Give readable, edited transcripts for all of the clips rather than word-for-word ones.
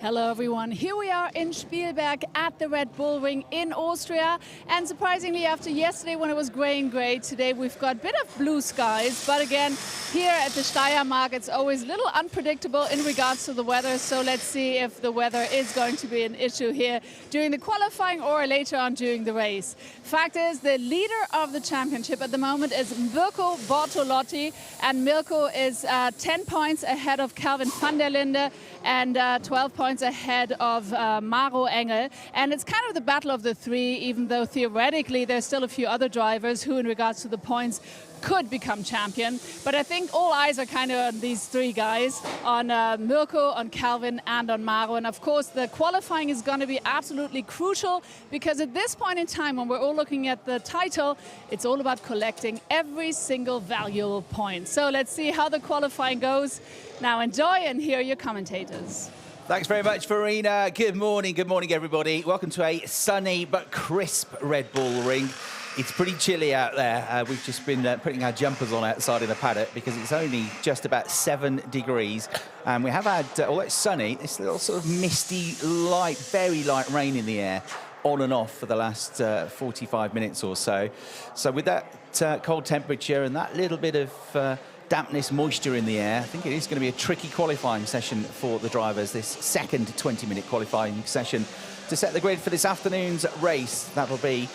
Hello everyone, here we are in Spielberg at the Red Bull Ring in Austria, and surprisingly after yesterday when it was grey and grey, today we've got a bit of blue skies, but again here at the Steiermark it's always a little unpredictable in regards to the weather, so let's see if the weather is going to be an issue here during the qualifying or later on during the race. Fact is, the leader of the championship at the moment is Mirko Bortolotti, and Mirko is 10 points ahead of Calvin van der Linde and 12 points ahead of Maro Engel. And it's kind of the battle of the three, even though theoretically there's still a few other drivers who, in regards to the points, could become champion. But I think all eyes are kind of on these three guys, on Mirko, on Calvin and on Maro. And of course the qualifying is going to be absolutely crucial, because at this point in time when we're all looking at the title, it's all about collecting every single valuable point. So let's see how the qualifying goes. Now enjoy and hear your commentators. Thanks very much, Farina. Good morning, everybody. Welcome to a sunny but crisp Red Bull Ring. It's pretty chilly out there. We've just been putting our jumpers on outside in the paddock because it's only just about 7 degrees. And we have had, although it's sunny, this little sort of misty, light, very light rain in the air, on and off for the last 45 minutes or so. So with that cold temperature and that little bit of dampness, moisture in the air, I think it is going to be a tricky qualifying session for the drivers, this second 20-minute qualifying session to set the grid for this afternoon's race. That will be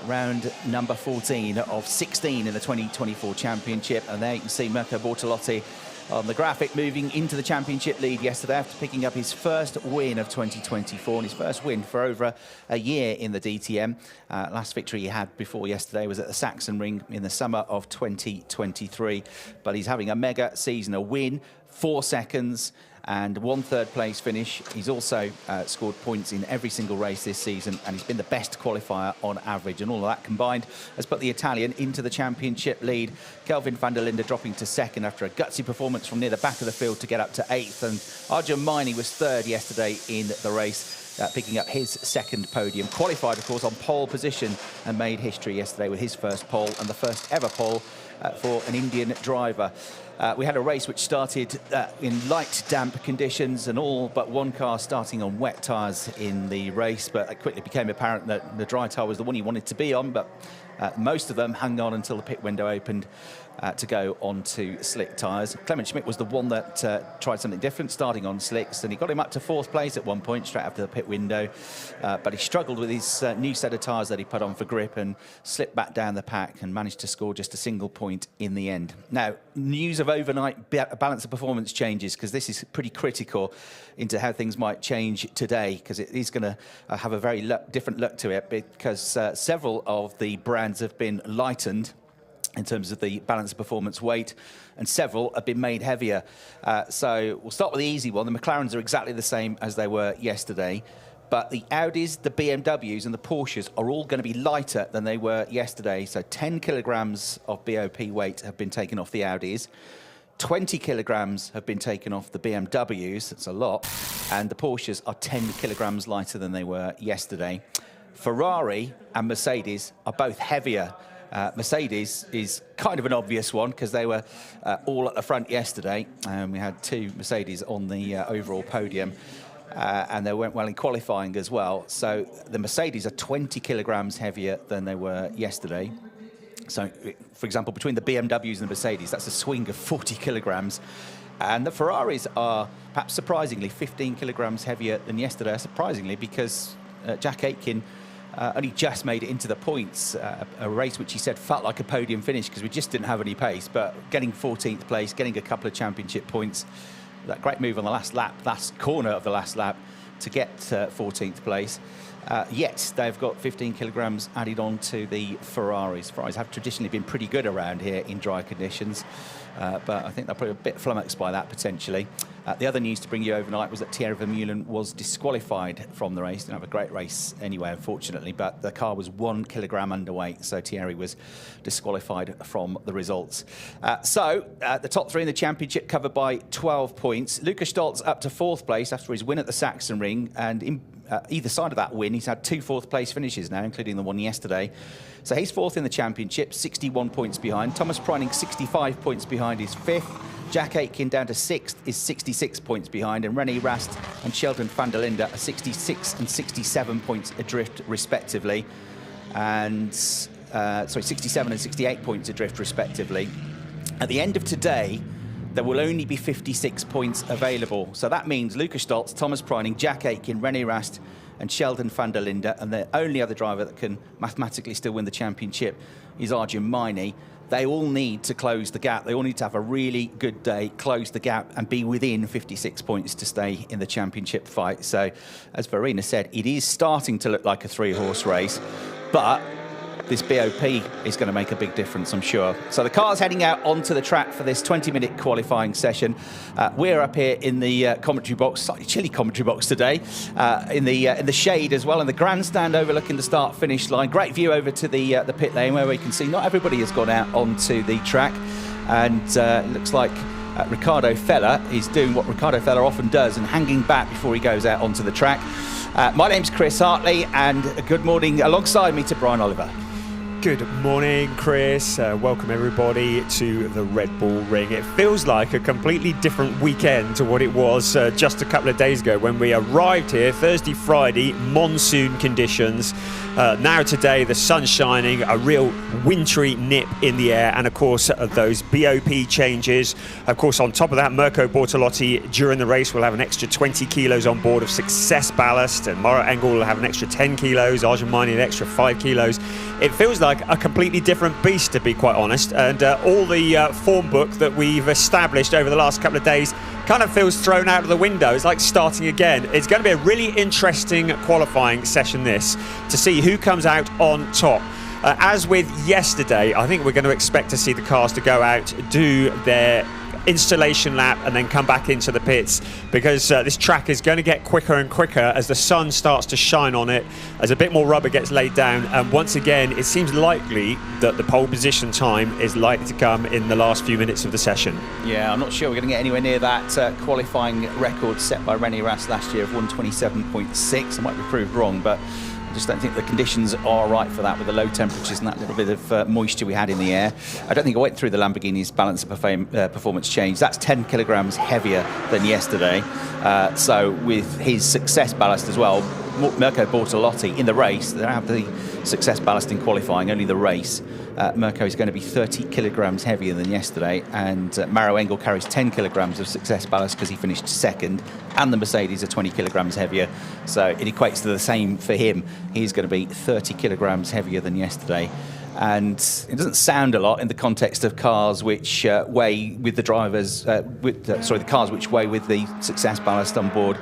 round number 14 of 16 in the 2024 championship. And there you can see Mirko Bortolotti on the graphic moving into the championship lead yesterday after picking up his first win of 2024 and his first win for over a year in the DTM. Last victory he had before yesterday was at the Sachsenring in the summer of 2023. But he's having a mega season, a win, 4 seconds, and 1 third-place finish. He's also scored points in every single race this season, and he's been the best qualifier on average. And all of that combined has put the Italian into the championship lead. Kelvin van der Linde dropping to second after a gutsy performance from near the back of the field to get up to 8th. And Arjun Maini was 3rd yesterday in the race, picking up his 2nd podium. Qualified, of course, on pole position and made history yesterday with his first pole and the first ever pole for an Indian driver. We had a race which started in light damp conditions, and all but one car starting on wet tyres in the race, but it quickly became apparent that the dry tyre was the one he wanted to be on, but most of them hung on until the pit window opened to go onto slick tyres. Clement Schmidt was the one that tried something different, starting on slicks, and he got him up to 4th place at one point, straight after the pit window. But he struggled with his new set of tyres that he put on for grip and slipped back down the pack and managed to score just a single point in the end. Now, news of overnight balance of performance changes, because this is pretty critical into how things might change today, because it is going to have a very different look to it, because several of the brands have been lightened in terms of the balance of performance weight, and several have been made heavier. So we'll start with the easy one. The McLarens are exactly the same as they were yesterday, but the Audis, the BMWs and the Porsches are all going to be lighter than they were yesterday. So 10 kilograms of BOP weight have been taken off the Audis. 20 kilograms have been taken off the BMWs, that's a lot, and the Porsches are 10 kilograms lighter than they were yesterday. Ferrari and Mercedes are both heavier. Mercedes is kind of an obvious one because they were all at the front yesterday, and we had 2 Mercedes on the overall podium, and they went well in qualifying as well. So the Mercedes are 20 kilograms heavier than they were yesterday. So, for example, between the BMWs and the Mercedes, that's a swing of 40 kilograms. And the Ferraris are, perhaps surprisingly, 15 kilograms heavier than yesterday, surprisingly, because Jack Aitken only just made it into the points, a race which he said felt like a podium finish because we just didn't have any pace, but getting 14th place, getting a couple of championship points, that great move on the last lap, last corner of the last lap to get 14th place. Yet they've got 15 kilograms added on to the Ferraris. Ferraris have traditionally been pretty good around here in dry conditions, but I think they're probably a bit flummoxed by that potentially. The other news to bring you overnight was that Thierry Vermeulen was disqualified from the race. Didn't have a great race anyway, unfortunately, but the car was 1 kilogram underweight, so Thierry was disqualified from the results. The top 3 in the championship covered by 12 points. Lukas Stoltz up to 4th place after his win at the Sachsenring, and in either side of that win, he's had 2 4th-place finishes now, including the one yesterday. So he's 4th in the championship, 61 points behind. Thomas Preining, 65 points behind, is 5th. Jack Aitken down to 6th is 66 points behind, and René Rast and Sheldon van der Linde are 66 and 67 points adrift respectively. And, 67 and 68 points adrift respectively. At the end of today, there will only be 56 points available. So that means Luca Stoltz, Thomas Preining, Jack Aitken, René Rast and Sheldon van der Linde, and the only other driver that can mathematically still win the championship is Arjun Maini. They all need to close the gap. They all need to have a really good day, close the gap, and be within 56 points to stay in the championship fight. So, as Verena said, it is starting to look like a three-horse race, but this BOP is going to make a big difference, I'm sure. So the car's heading out onto the track for this 20-minute qualifying session. We're up here in the commentary box, slightly chilly commentary box today, in the shade as well, in the grandstand overlooking the start-finish line. Great view over to the pit lane where we can see not everybody has gone out onto the track, and it looks like Ricardo Feller is doing what Ricardo Feller often does and hanging back before he goes out onto the track. My name's Chris Hartley, and good morning alongside me to Brian Oliver. Good morning, Chris. Welcome everybody to the Red Bull Ring. It feels like a completely different weekend to what it was just a couple of days ago when we arrived here. Thursday, Friday, monsoon conditions. Now today, the sun's shining, a real wintry nip in the air, and of course those BOP changes. Of course, on top of that, Mirko Bortolotti during the race will have an extra 20 kilos on board of success ballast, and Mauro Engel will have an extra 10 kilos, Arjun Maini an extra 5 kilos. It feels like a completely different beast, to be quite honest, and all the form book that we've established over the last couple of days kind of feels thrown out of the window. It's like starting again. It's going to be a really interesting qualifying session this, to see who comes out on top. As with yesterday, I think we're going to expect to see the cars to go out, do their installation lap and then come back into the pits, because this track is going to get quicker and quicker as the sun starts to shine on it, as a bit more rubber gets laid down, and once again it seems likely that the pole position time is likely to come in the last few minutes of the session. Yeah, I'm not sure we're going to get anywhere near that qualifying record set by René Rast last year of 1:27.6. I might be proved wrong, but I just don't think the conditions are right for that with the low temperatures and that little bit of moisture we had in the air. I don't think I went through the Lamborghini's balance of performance change. That's 10 kilograms heavier than yesterday. So with his success ballast as well, Mirko Bortolotti in the race, they don't have the success ballast in qualifying, only the race. Mirko is going to be 30 kilograms heavier than yesterday, and Mauro Engel carries 10 kilograms of success ballast because he finished second, and the Mercedes are 20 kilograms heavier, so it equates to the same for him. He's going to be 30 kilograms heavier than yesterday, and it doesn't sound a lot in the context of cars which weigh with the drivers, the cars which weigh with the success ballast on board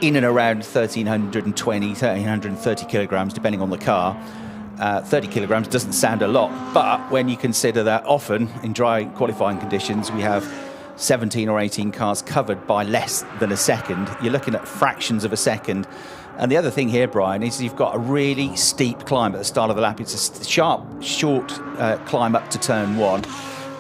in and around 1,320, 1,330 kilograms, depending on the car. 30 kilograms doesn't sound a lot, but when you consider that often in dry qualifying conditions we have 17 or 18 cars covered by less than a second, you're looking at fractions of a second. And the other thing here, Brian, is you've got a really steep climb at the start of the lap. It's a sharp, short climb up to turn 1,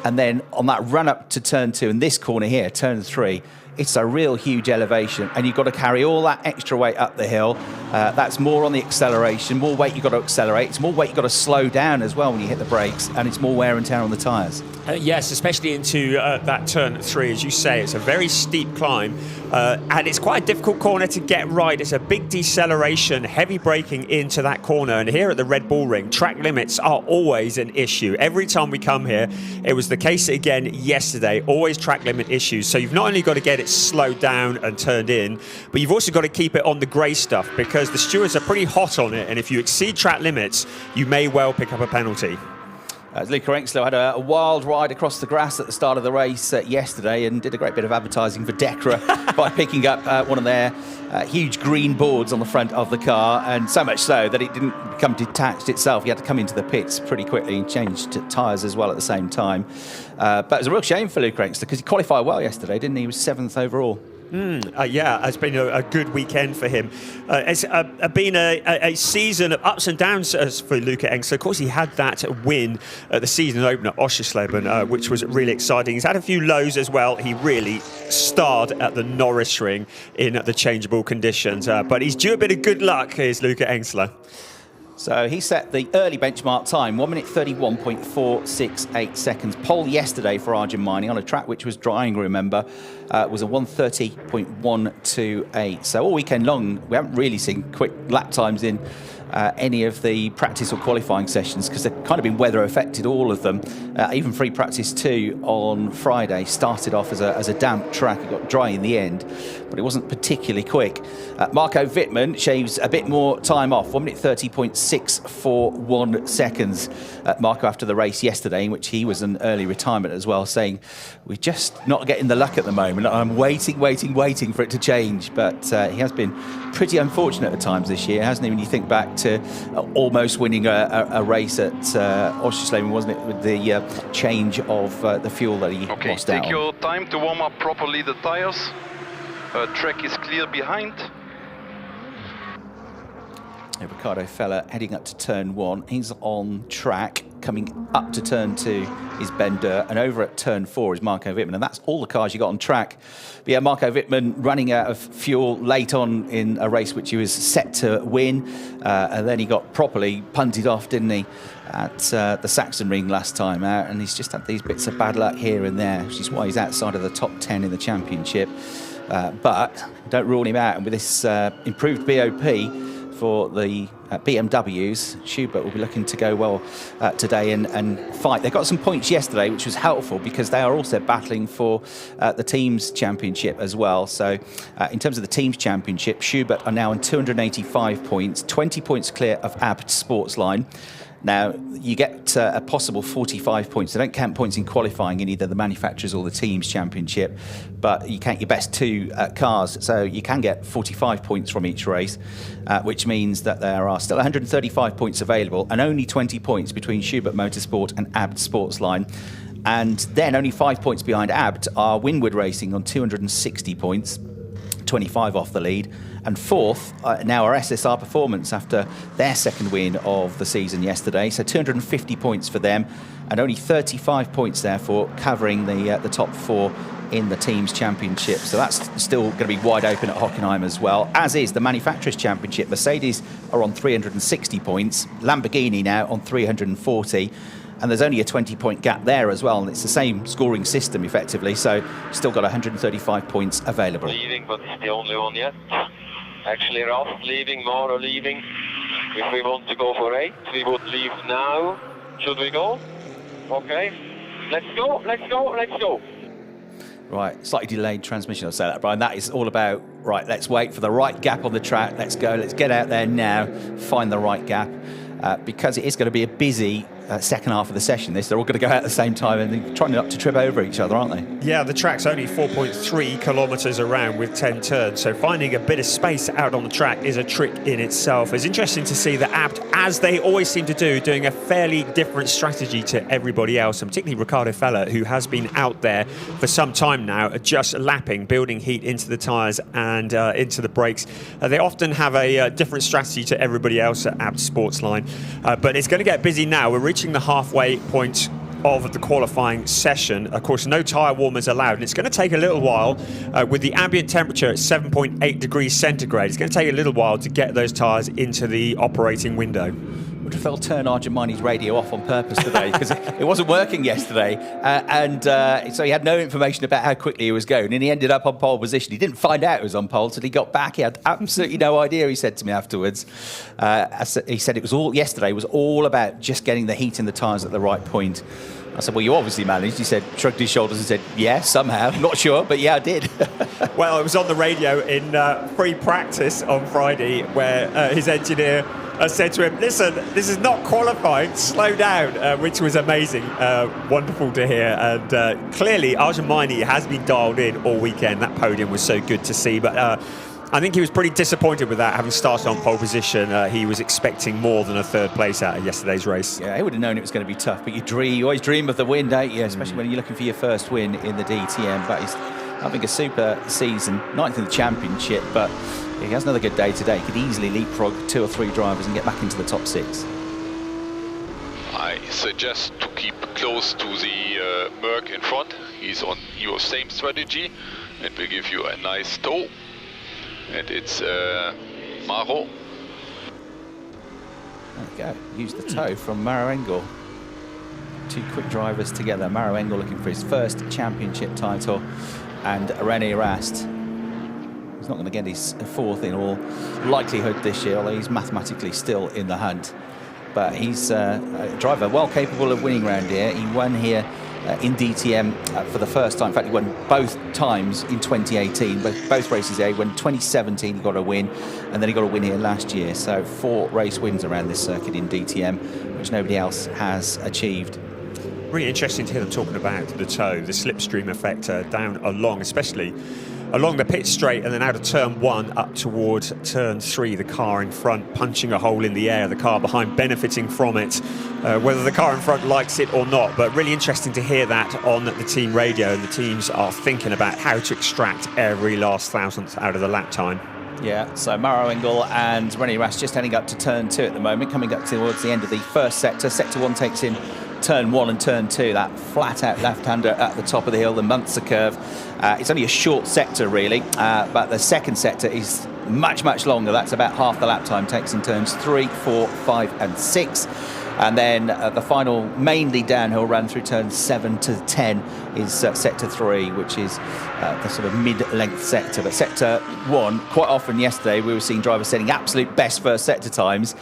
and then on that run up to turn 2, and this corner here, turn 3, it's a real huge elevation, and you've got to carry all that extra weight up the hill. That's more on the acceleration, more weight you've got to accelerate. It's more weight you've got to slow down as well when you hit the brakes, and it's more wear and tear on the tyres. Yes, especially into that turn 3, as you say. It's a very steep climb, and it's quite a difficult corner to get right. It's a big deceleration, heavy braking into that corner, and here at the Red Bull Ring, track limits are always an issue. Every time we come here, it was the case again yesterday, always track limit issues. So you've not only got to get it slowed down and turned in, but you've also got to keep it on the grey stuff, because the stewards are pretty hot on it, and if you exceed track limits, you may well pick up a penalty. Luca Engel had a wild ride across the grass at the start of the race yesterday, and did a great bit of advertising for Decra by picking up one of their huge green boards on the front of the car, and so much so that it didn't become detached itself. He had to come into the pits pretty quickly and change tyres as well at the same time. But it was a real shame for Luca Engel because he qualified well yesterday, didn't he? He was 7th overall. Yeah, it's been a good weekend for him. It's been a season of ups and downs for Luca Engel. Of course, he had that win at the season opener at Oschersleben, which was really exciting. He's had a few lows as well. He really starred at the Norris Ring in the changeable conditions. But he's due a bit of good luck, is Luca Engel. So he set the early benchmark time, 1 minute 31.468 seconds. Pole yesterday for Arjun Maini on a track which was drying, remember, was a 1:30.128. So all weekend long, we haven't really seen quick lap times in any of the practice or qualifying sessions because they've kind of been weather affected, all of them. Even free practice 2 on Friday started off as a damp track. It got dry in the end, but it wasn't particularly quick. Marco Wittmann shaves a bit more time off, 1 minute 30.641 seconds. Marco after the race yesterday, in which he was an early retirement as well, saying, we're just not getting the luck at the moment. I'm waiting for it to change. But he has been pretty unfortunate at times this year, hasn't he, when you think back to almost winning a race at Oschersleben, wasn't it, with the change of the fuel that he lost out on. Take your time to warm up properly the tires. Track is clear behind. Ricardo Feller heading up to turn 1. He's on track. Coming up to turn 2 is Ben Durr, and over at turn 4 is Marco Wittmann, and that's all the cars you got on track. But yeah, Marco Wittmann running out of fuel late on in a race which he was set to win, and then he got properly punted off, didn't he, at the Saxon Ring last time out, and he's just had these bits of bad luck here and there, which is why he's outside of the top 10 in the championship. But don't rule him out, and with this improved BOP for the BMWs, Schubert will be looking to go well today and fight. They got some points yesterday, which was helpful because they are also battling for the teams championship as well. So in terms of the teams championship, Schubert are now on 285 points, 20 points clear of Abt Sportsline. Now, you get a possible 45 points. They don't count points in qualifying in either the manufacturers or the teams championship, but you count your best 2 cars. So you can get 45 points from each race, which means that there are still 135 points available and only 20 points between Schubert Motorsport and Abt Sportsline. And then only 5 points behind Abt are Winwood Racing on 260 points, 25 off the lead. And fourth, now are SSR Performance after their second win of the season yesterday. So 250 points for them, and only 35 points therefore covering the top 4 in the teams championship. So that's still going to be wide open at Hockenheim as well, as is the manufacturers championship. Mercedes are on 360 points, Lamborghini now on 340. And there's only a 20-point gap there as well, and it's the same scoring system effectively, so still got 135 points available. Leaving, but it's the only one yet. Actually, Ralph leaving, Mara leaving. If we want to go for 8, we would leave now. Should we go? Okay. Let's go, let's go, let's go. Right, slightly delayed transmission, I'll say that, Brian. That is all about, right, let's wait for the right gap on the track. Let's go, let's get out there now, find the right gap. Because it is going to be a busy second half of the session. They're all going to go out at the same time and they're trying not to trip over each other, aren't they? Yeah, the track's only 4.3 kilometres around with 10 turns, so finding a bit of space out on the track is a trick in itself. It's interesting to see that Abt, as they always seem to do, doing a fairly different strategy to everybody else, and particularly Ricardo Feller, who has been out there for some time now, just lapping, building heat into the tyres and into the brakes. They often have a different strategy to everybody else at Abt Sportsline. But it's going to get busy now. We're reaching the halfway point of the qualifying session. Of course, no tyre warmers allowed, and it's going to take a little while with the ambient temperature at 7.8 degrees centigrade. It's going to take a little while to get those tyres into the operating window. Would have felt turn Arjun Maini's radio off on purpose today because it wasn't working yesterday, so he had no information about how quickly he was going, and he ended up on pole position. He didn't find out it was on pole until he got back. He had absolutely no idea, he said to me afterwards. He said it was yesterday was all about just getting the heat in the tyres at the right point. I said, well, you obviously managed. He said, shrugged his shoulders and said, yeah, somehow. Not sure, but yeah, I did. Well, it was on the radio in free practice on Friday where his engineer said to him, listen, this is not qualifying, slow down, which was amazing, wonderful to hear. And clearly, Arjun Maini has been dialed in all weekend. That podium was so good to see. But I think he was pretty disappointed with that, having started on pole position. He was expecting more than a third place out of yesterday's race. Yeah, he would have known it was going to be tough, but you always dream of the win, don't you? Especially when you're looking for your first win in the DTM. But he's having a super season, 9th in the championship, but he has another good day today. He could easily leapfrog 2 or 3 drivers and get back into the top 6. I suggest to keep close to the Merc in front. He's on your same strategy and will give you a nice tow. And it's Maro. There we go. Use the toe from Maro Engel. Two quick drivers together. Maro Engel looking for his first championship title, and René Rast, he's not going to get his fourth in all likelihood this year, although he's mathematically still in the hunt. But he's a driver well capable of winning round here. He won here in DTM for the first time. In fact, he won both times in 2018, both races there. He won 2017, he got a win, and then he got a win here last year. So 4 race wins around this circuit in DTM, which nobody else has achieved. Really interesting to hear them talking about the toe, the slipstream effect down along, especially along the pit straight and then out of turn 1 up towards turn 3. The car in front punching a hole in the air, the car behind benefiting from it, whether the car in front likes it or not. But really interesting to hear that on the team radio, and the teams are thinking about how to extract every last thousandth out of the lap time. Yeah, so Maro Engel and René Rast just heading up to turn 2 at the moment, coming up towards the end of the first sector. Sector 1 takes in turn 1 and turn 2, that flat out left-hander at the top of the hill, the Munster curve. It's only a short sector really, but the second sector is much longer. That's about half the lap time. Takes in turns 3, 4, 5 and 6. And then the final mainly downhill run through turns 7 to 10 is sector 3, which is the sort of mid-length sector. But sector 1, quite often yesterday we were seeing drivers setting absolute best first sector times,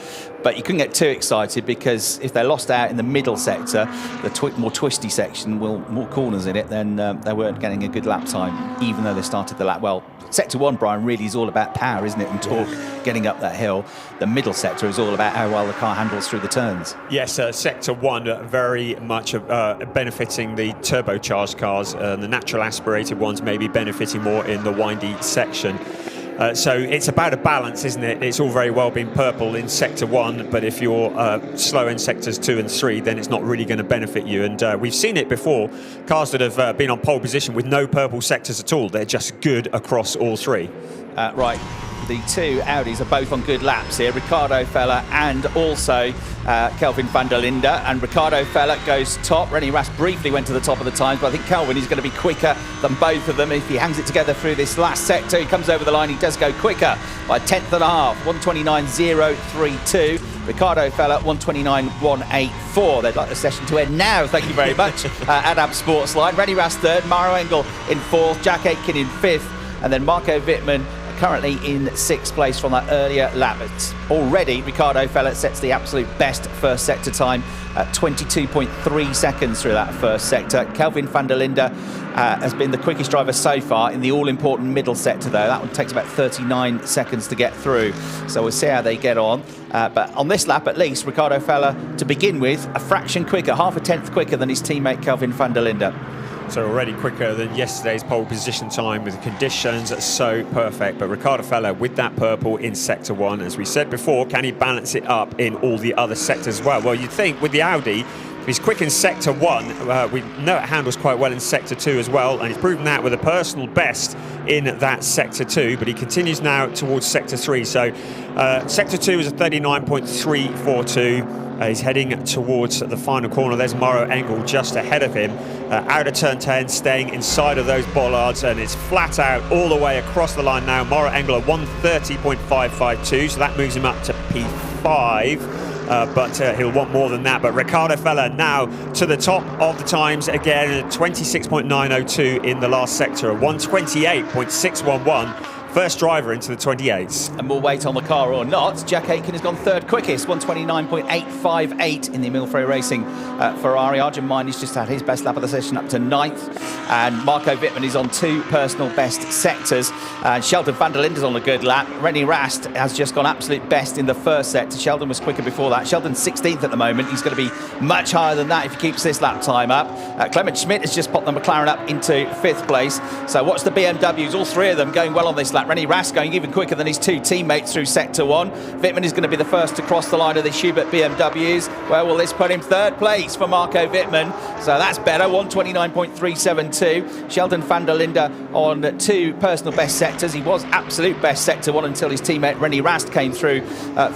but you couldn't get too excited, because if they're lost out in the middle sector, the more twisty section, more corners in it, then they weren't getting a good lap time, even though they started the lap well. Sector 1, Brian, really is all about power, isn't it, and torque getting up that hill. The middle sector is all about how well the car handles through the turns. Yes, sector 1 very much benefiting the turbocharged cars, the natural aspirated ones maybe benefiting more in the windy section. So it's about a balance, isn't it? It's all very well being purple in sector 1, but if you're slow in sectors 2 and 3, then it's not really going to benefit you. And we've seen it before. Cars that have been on pole position with no purple sectors at all, they're just good across all 3. Right. The 2 Audis are both on good laps here, Ricardo Feller and also Kelvin van der Linde. And Ricardo Feller goes top. René Rast briefly went to the top of the times, but I think Kelvin is going to be quicker than both of them. If he hangs it together through this last sector, he comes over the line, he does go quicker by 1/10 and a half, 1:29.032. Ricardo Feller, 1:29.184. They'd like the session to end now, thank you very much. Adab Sports Line. René Rast 3rd, Maro Engel in 4th, Jack Aitken in 5th, and then Marco Wittmann currently in 6th place from that earlier lap. It's already Ricardo Feller sets the absolute best first sector time at 22.3 seconds through that first sector. Kelvin van der Linde has been the quickest driver so far in the all-important middle sector, though. That one takes about 39 seconds to get through, so we'll see how they get on. But on this lap, at least, Ricardo Feller, to begin with, a fraction quicker, half a tenth quicker than his teammate Kelvin van der Linde. So already quicker than yesterday's pole position time, with the conditions so perfect. But Ricardo Feller with that purple in sector 1, as we said before, can he balance it up in all the other sectors as well? Well, you'd think with the Audi, if he's quick in sector 1, we know it handles quite well in sector 2 as well, and he's proven that with a personal best in that sector 2, but he continues now towards sector 3. So sector 2 is a 39.342. He's heading towards the final corner. There's Maro Engel just ahead of him. Out of turn 10, staying inside of those bollards, and it's flat out all the way across the line now. Maro Engel at 1:30.552, so that moves him up to P5. But he'll want more than that. But Ricardo Feller now to the top of the times again, 26.902 in the last sector, 1:28.611. First driver into the 28s. And more weight on the car or not, Jack Aitken has gone 3rd quickest, 1:29.858 in the Emil Frey Racing Ferrari. Arjun Mainy's just had his best lap of the session up to 9th. And Marco Wittmann is on 2 personal best sectors. And Sheldon van der Linde is on a good lap. René Rast has just gone absolute best in the first sector. Sheldon was quicker before that. Sheldon's 16th at the moment. He's going to be much higher than that if he keeps this lap time up. Clement Schmidt has just popped the McLaren up into 5th place. So watch the BMWs, all 3 of them going well on this lap. René Rast going even quicker than his 2 teammates through sector 1. Wittmann is going to be the first to cross the line of the Schubert BMWs. Where will this put him? 3rd place for Marco Wittmann. So that's better, 1:29.372. Sheldon van der Linde on 2 personal best sectors. He was absolute best sector 1 until his teammate René Rast came through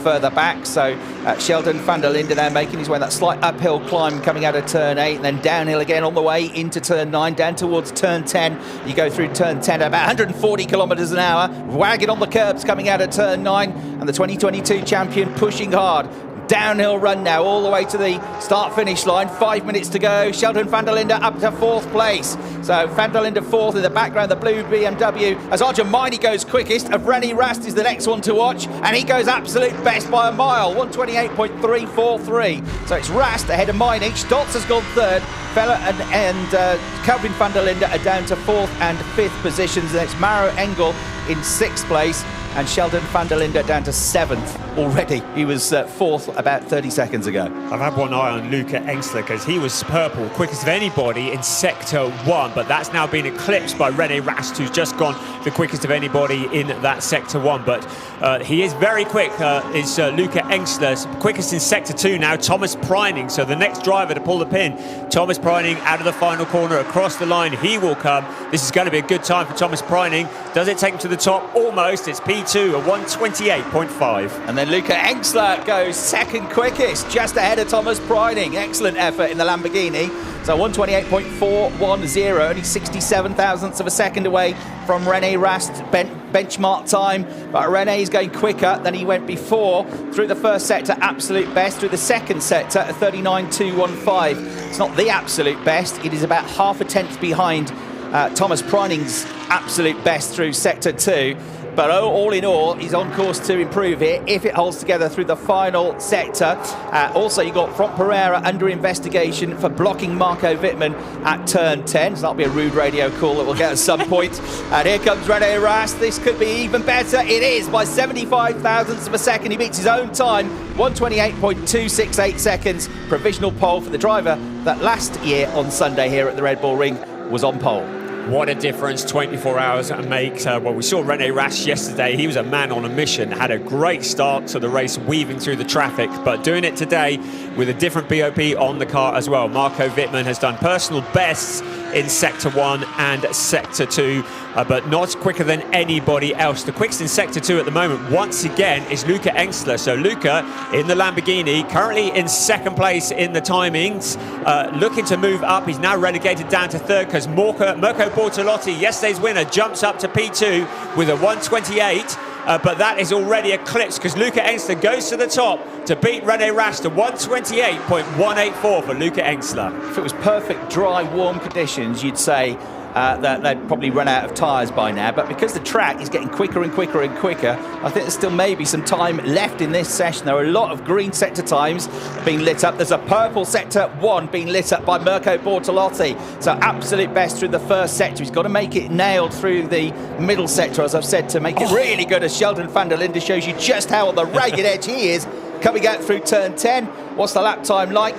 further back. So Sheldon van der Linde there making his way that slight uphill climb coming out of turn 8, and then downhill again on the way into turn 9, down towards turn 10. You go through turn 10 at about 140 kilometres an hour, wagging on the curbs coming out of turn 9, and the 2022 champion pushing hard. downhill run now all the way to the start-finish line. 5 minutes to go. Sheldon van der Linde up to 4th place. So van der Linde 4th in the background, the blue BMW. As Arjun Maini goes quickest, of René Rast is the next one to watch, and he goes absolute best by a mile, 128.343. So it's Rast ahead of Maini. Stotz has gone 3rd. Vella and Kelvin van der Linde are down to 4th and 5th positions. And it's Maro Engel in 6th place, and Sheldon van der Linde down to 7th already. He was 4th about 30 seconds ago. I've had one eye on Luca Engstler because he was purple, quickest of anybody in Sector 1, but that's now been eclipsed by René Rast, who's just gone the quickest of anybody in that Sector 1. But he is very quick, is Luca Engstler. Quickest in Sector 2 now, Thomas Preining. So the next driver to pull the pin, Thomas Preining out of the final corner, across the line, he will come. This is going to be a good time for Thomas Preining. Does it take him to the top? Almost. It's P2, a 128.5. And then Luca Engstler goes 2nd quickest, just ahead of Thomas Preining. Excellent effort in the Lamborghini. So 128.410, only 67 thousandths of a second away from René Rast benchmark time. But René's going quicker than he went before. Through the first sector, absolute best. Through the second sector, a 39.215. It's not the absolute best. It is about half a tenth behind Thomas Preining's absolute best through Sector 2. But all in all, he's on course to improve here if it holds together through the final sector. Also, you got Front Pereira under investigation for blocking Marco Wittmann at turn 10. So that'll be a rude radio call that we'll get at some point. And here comes René Rast. This could be even better. It is by 75 thousandths of a second. He beats his own time, 128.268 seconds. Provisional pole for the driver that last year on Sunday here at the Red Bull Ring was on pole. What a difference 24 hours makes. Well, we saw René Rast yesterday. He was a man on a mission, had a great start to the race, weaving through the traffic, but doing it today with a different BOP on the car as well. Marco Wittmann has done personal bests in Sector 1 and Sector 2, but not quicker than anybody else. The quickest in Sector 2 at the moment, once again, is Luca Engstler. So Luca in the Lamborghini, currently in 2nd place in the timings, looking to move up. He's now relegated down to 3rd because Mirko Bortolotti, yesterday's winner, jumps up to P2 with a 128. But that is already eclipsed because Luca Engstler goes to the top to beat René Rast, a 128.184 for Luca Engstler. If it was perfect, dry, warm conditions, you'd say that they'd probably run out of tyres by now. But because the track is getting quicker and quicker and quicker, I think there's still maybe some time left in this session. There are a lot of green sector times being lit up. There's a purple sector 1 being lit up by Mirko Bortolotti. So absolute best through the first sector. He's got to make it nailed through the middle sector, as I've said, to make it really good, as Sheldon van der Linde shows you just how on the ragged edge he is. Coming out through turn 10. What's the lap time like?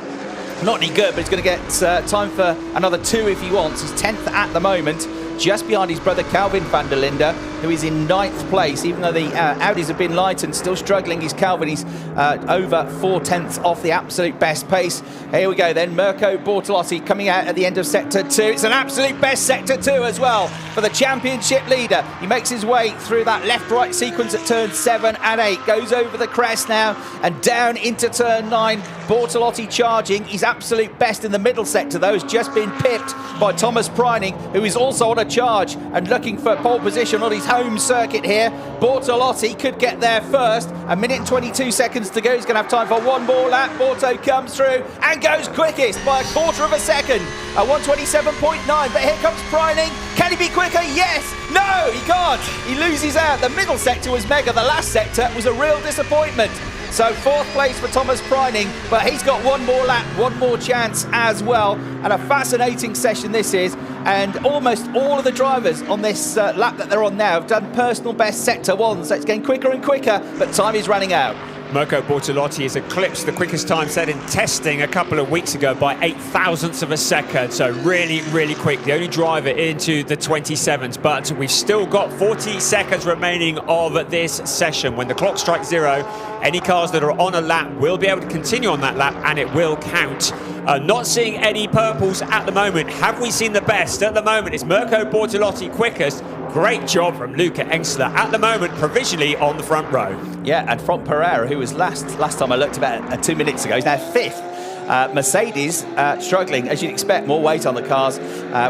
Not any good, but he's going to get time for another 2 if he wants. He's 10th at the moment, just behind his brother Kelvin van der Linde, who is in 9th place. Even though the Audis have been light and still struggling, he's Kelvin. He's over 4 tenths off the absolute best pace. Here we go then, Mirko Bortolotti coming out at the end of Sector 2. It's an absolute best Sector 2 as well for the championship leader. He makes his way through that left-right sequence at turns 7 and 8, goes over the crest now and down into turn 9. Bortolotti charging. He's absolute best in the middle sector, though. Has just been pipped by Thomas Preining, who is also on a charge and looking for pole position on his home circuit here. Bortolotti could get there first. 1 minute and 22 seconds to go. He's going to have time for one more lap. Borto comes through and goes quickest by a quarter of a second at 127.9. But here comes Preining. Can he be quicker? Yes. No, he can't. He loses out. The middle sector was mega. The last sector was a real disappointment. So 4th place for Thomas Preining, but he's got one more lap, one more chance as well. And a fascinating session this is. And almost all of the drivers on this lap that they're on now have done personal best Sector 1. So it's getting quicker and quicker, but time is running out. Mirko Bortolotti has eclipsed the quickest time set in testing a couple of weeks ago by 8 thousandths of a second. So really, really quick. The only driver into the 27s. But we've still got 40 seconds remaining of this session. When the clock strikes 0, any cars that are on a lap will be able to continue on that lap and it will count. Not seeing any purples at the moment. Have we seen the best? At the moment, it's Mirko Bortolotti quickest. Great job from Luca Engstler at the moment, provisionally on the front row. Yeah, and Front Pereira, who was last time I looked about 2 minutes ago, is now 5th. Mercedes struggling, as you'd expect, more weight on the cars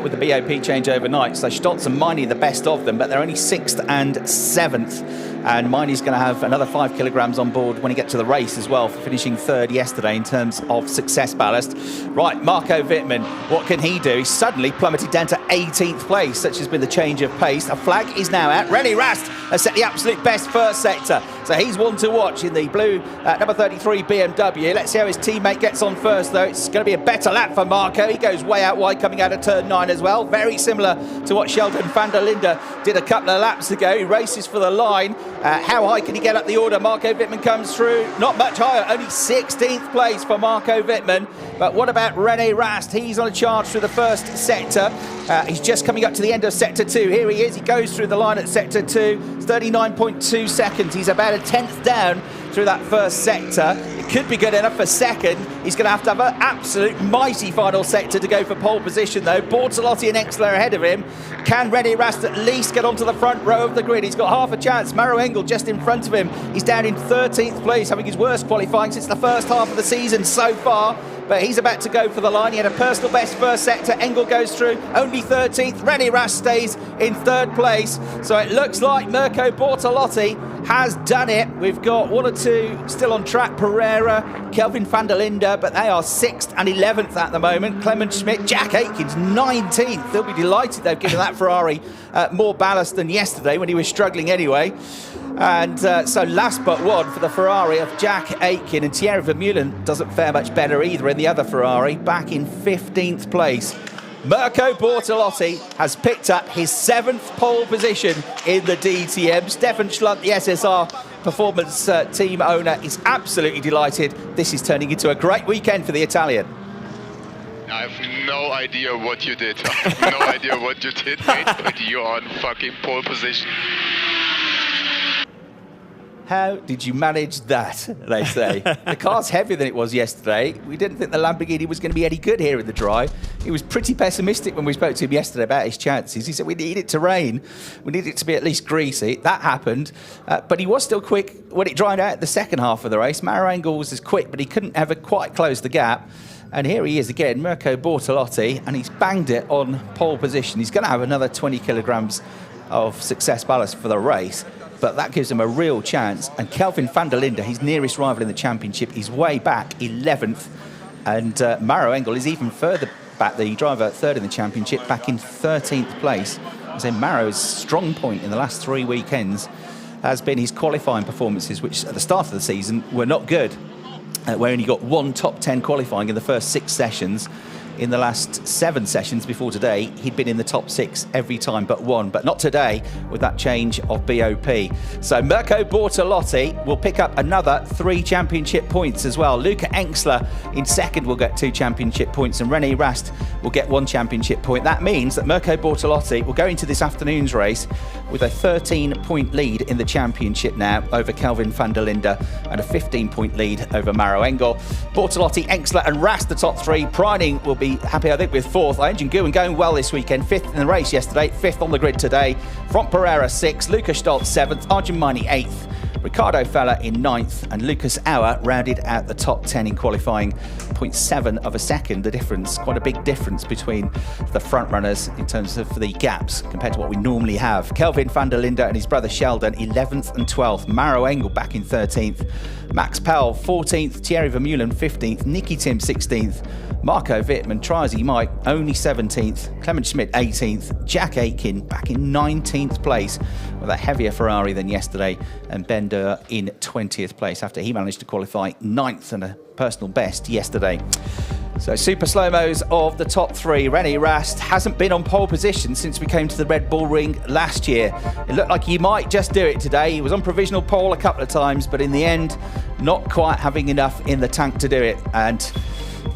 with the BOP change overnight. So Stotz and Maini the best of them, but they're only 6th and 7th. And Miney's going to have another 5 kilograms on board when he gets to the race as well, for finishing 3rd yesterday in terms of success ballast. Right, Marco Wittmann, what can he do? He's suddenly plummeted down to 18th place. Such has been the change of pace. A flag is now out. René Rast has set the absolute best first sector. So he's one to watch in the blue number 33 BMW. Let's see how his teammate gets on first, though. It's going to be a better lap for Marco. He goes way out wide coming out of turn 9 as well. Very similar to what Sheldon van der Linde did a couple of laps ago. He races for the line. How high can he get up the order? Marco Wittmann comes through. Not much higher. Only 16th place for Marco Wittmann. But what about René Rast? He's on a charge through the first sector. He's just coming up to the end of sector 2. Here he is. He goes through the line at sector 2. 39.2 seconds. He's about a 10th down through that first sector. It could be good enough for second. He's going to have an absolute mighty final sector to go for pole position, though. Bortolotti and Exler ahead of him. Can René Rast at least get onto the front row of the grid? He's got half a chance. Maro Engel just in front of him. He's down in 13th place, having his worst qualifying since the first half of the season so far. But he's about to go for the line. He had a personal best first sector. Engel goes through, only 13th. René Rast stays in 3rd place. So it looks like Mirko Bortolotti has done it. We've got 1 or 2 still on track. Pereira, Kelvin van der Linde, but they are 6th and 11th at the moment. Clement Schmidt, Jack Aitken's 19th. They'll be delighted they've given that Ferrari more ballast than yesterday when he was struggling anyway. And so last but one for the Ferrari of Jack Aitken, and Thierry Vermeulen doesn't fare much better either in the other Ferrari, back in 15th place. Mirko Bortolotti has picked up his 7th pole position in the DTM. Stefan Schlunt, the SSR Performance team owner, is absolutely delighted. This is turning into a great weekend for the Italian. I have no idea what you did. I have no idea what you did, mate, but you're on fucking pole position. How did you manage that, they say? The car's heavier than it was yesterday. We didn't think the Lamborghini was going to be any good here in the dry. He was pretty pessimistic when we spoke to him yesterday about his chances. He said, we need it to rain. We need it to be at least greasy. That happened. But he was still quick when it dried out the second half of the race. Maro Engel was as quick, but he couldn't ever quite close the gap. And here he is again, Mirko Bortolotti, and he's banged it on pole position. He's going to have another 20 kilograms of success ballast for the race, but that gives him a real chance. And Kelvin van der Linde, his nearest rival in the championship, is way back, 11th. And Maro Engel is even further back, the driver 3rd in the championship, back in 13th place. So Maro's strong point in the last 3 weekends has been his qualifying performances, which at the start of the season were not good. We only got 1 top 10 qualifying in the first 6 sessions. In the last 7 sessions before today, he'd been in the top 6 every time but 1, but not today with that change of BOP. So Mirko Bortolotti will pick up another 3 championship points as well. Luca Exler in second will get 2 championship points, and René Rast will get 1 championship point. That means that Mirko Bortolotti will go into this afternoon's race with a 13-point lead in the championship now over Kelvin van der Linde, and a 15-point lead over Maro Engel. Bortolotti, Exler and Rast the top 3. Preining will be happy, I think, with 4th. Engine Nguyen going well this weekend. 5th in the race yesterday, 5th on the grid today. Front Pereira 6th, Lucas Stoltz 7th, Arjun Maini 8th, Ricardo Feller in 9th, and Lucas Auer rounded out the top 10 in qualifying. 0.7 of a second, the difference, quite a big difference between the front runners in terms of the gaps compared to what we normally have. Kelvin van der Linde and his brother Sheldon 11th and 12th, Maro Engel back in 13th, Max Powell 14th, Thierry Vermeulen 15th, Nicky Tim 16th, Marco Wittmann, try as he might, only 17th, Clement Schmidt 18th, Jack Aitken back in 19th place with a heavier Ferrari than yesterday, and Ben Durr in 20th place after he managed to qualify 9th and a personal best yesterday. So super slow-mos of the top 3. René Rast hasn't been on pole position since we came to the Red Bull Ring last year. It looked like he might just do it today. He was on provisional pole a couple of times, but in the end, not quite having enough in the tank to do it. And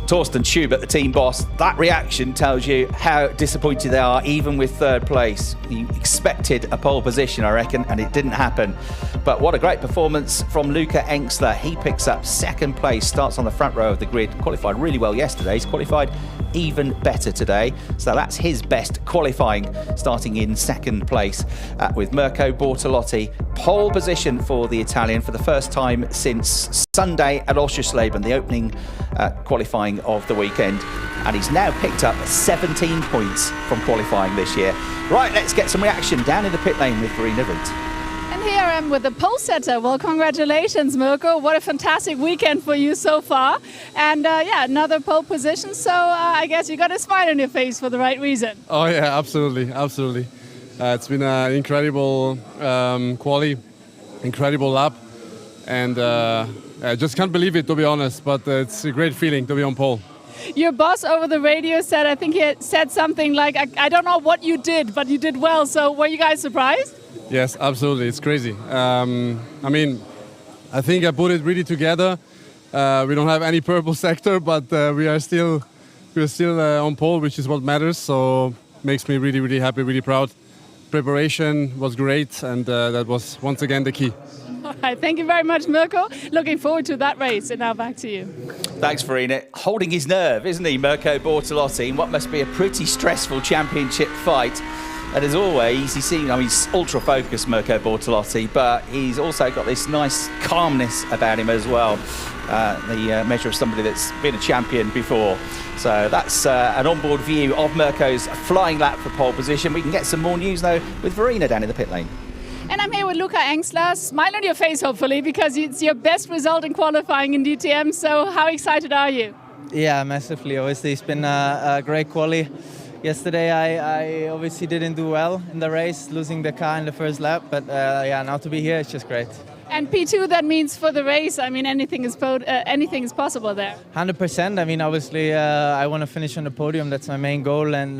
Torsten Schubert, the team boss, that reaction tells you how disappointed they are, even with 3rd place. You expected a pole position, I reckon, and it didn't happen. But what a great performance from Luca Exler. He picks up 2nd place, starts on the front row of the grid, qualified really well yesterday. He's qualified even better today. So that's his best qualifying, starting in 2nd place with Mirko Bortolotti. Pole position for the Italian for the first time since Sunday at Oschersleben, the opening qualifying of the weekend, and he's now picked up 17 points from qualifying this year. Right, let's get some reaction down in the pit lane with Verena Rindt. And here I am with the pole setter. Well, congratulations, Mirko. What a fantastic weekend for you so far. And yeah, another pole position. So I guess you got a smile on your face for the right reason. Oh yeah, absolutely, absolutely. It's been an incredible quali, incredible lap, and I just can't believe it, to be honest. But it's a great feeling to be on pole. Your boss over the radio said, I think he said something like, I don't know what you did, but you did well. So were you guys surprised? Yes, absolutely. It's crazy. I mean, I think I put it really together. We don't have any purple sector, but we're still on pole, which is what matters. So makes me really, really happy, really proud. Preparation was great, and that was once again the key. All right, thank you very much, Mirko. Looking forward to that race. And now back to you. Thanks, Farina. Holding his nerve, isn't he, Mirko Bortolotti, in what must be a pretty stressful championship fight. And as always, he's ultra focused, Mirko Bortolotti, but he's also got this nice calmness about him as well. The measure of somebody that's been a champion before. So that's an onboard view of Mirko's flying lap for pole position. We can get some more news, though, with Farina down in the pit lane. And I'm here with Luca Engstler. Smile on your face, hopefully, because it's your best result in qualifying in DTM. So how excited are you? Yeah, massively. Obviously, it's been a great quali. Yesterday, I obviously didn't do well in the race, losing the car in the first lap. But yeah, now to be here, it's just great. And P2, that means for the race, I mean, anything is possible there. 100%. I mean, obviously, I want to finish on the podium. That's my main goal. And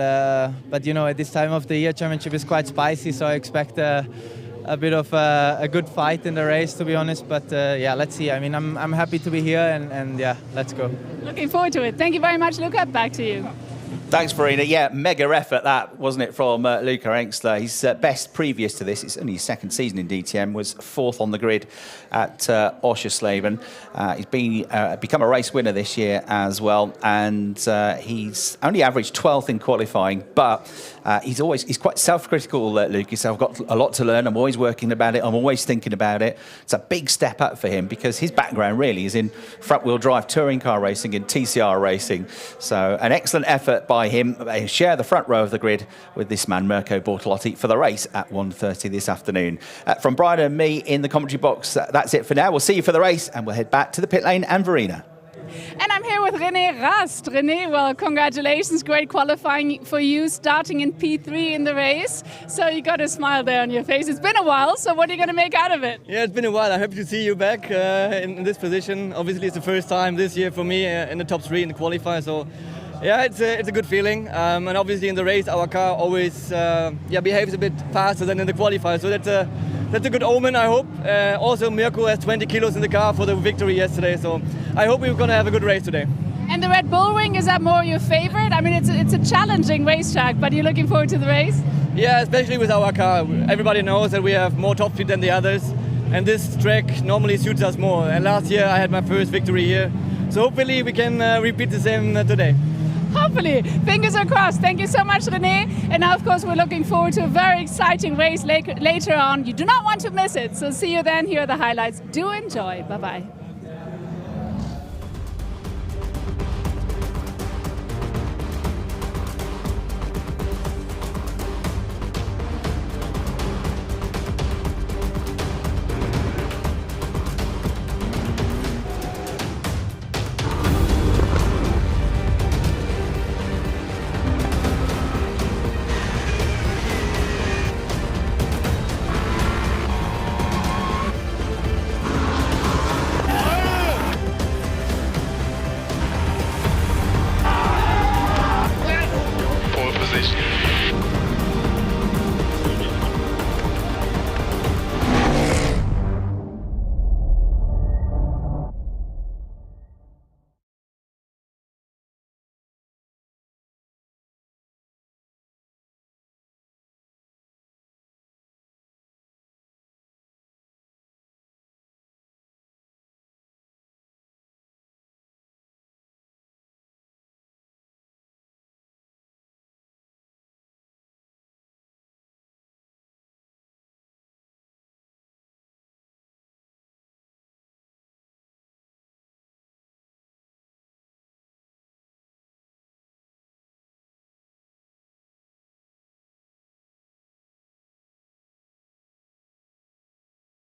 but you know, at this time of the year, championship is quite spicy, so I expect a bit of a good fight in the race, to be honest. But yeah, let's see. I mean, I'm happy to be here, and yeah, let's go. Looking forward to it. Thank you very much, Luca. Back to you. Thanks, Farina. Yeah, mega effort that, wasn't it, from Luca Engstler. His best previous to this, it's only his second season in DTM, was fourth on the grid at Oschersleben. He's become a race winner this year as well, and he's only averaged 12th in qualifying, but he's quite self-critical, Luca. So I've got a lot to learn. I'm always working about it. I'm always thinking about it. It's a big step up for him because his background really is in front-wheel drive touring car racing and TCR racing. So an excellent effort by him. They share the front row of the grid with this man, Mirko Bortolotti, for the race at 1:30 this afternoon. From Brian and me in the commentary box, that's it for now. We'll see you for the race, and we'll head back to the pit lane and Verena. And I'm here with René Rast. René, well, congratulations. Great qualifying for you, starting in P3 in the race. So you got a smile there on your face. It's been a while, so what are you going to make out of it? Yeah, it's been a while. I'm happy to see you back in this position. Obviously, it's the first time this year for me in the top 3 in the qualifier. So yeah, it's a good feeling. And obviously in the race, our car always behaves a bit faster than in the qualifier. So that's a good omen, I hope. Also, Mirko has 20 kilos in the car for the victory yesterday. So I hope we're going to have a good race today. And the Red Bull Ring, is that more your favorite? I mean, it's a challenging racetrack, but you're looking forward to the race? Yeah, especially with our car. Everybody knows that we have more top speed than the others. And this track normally suits us more. And last year I had my first victory here. So hopefully we can repeat the same today. Hopefully. Fingers are crossed. Thank you so much, René. And now, of course, we're looking forward to a very exciting race later on. You do not want to miss it. So see you then. Here are the highlights. Do enjoy. Bye-bye.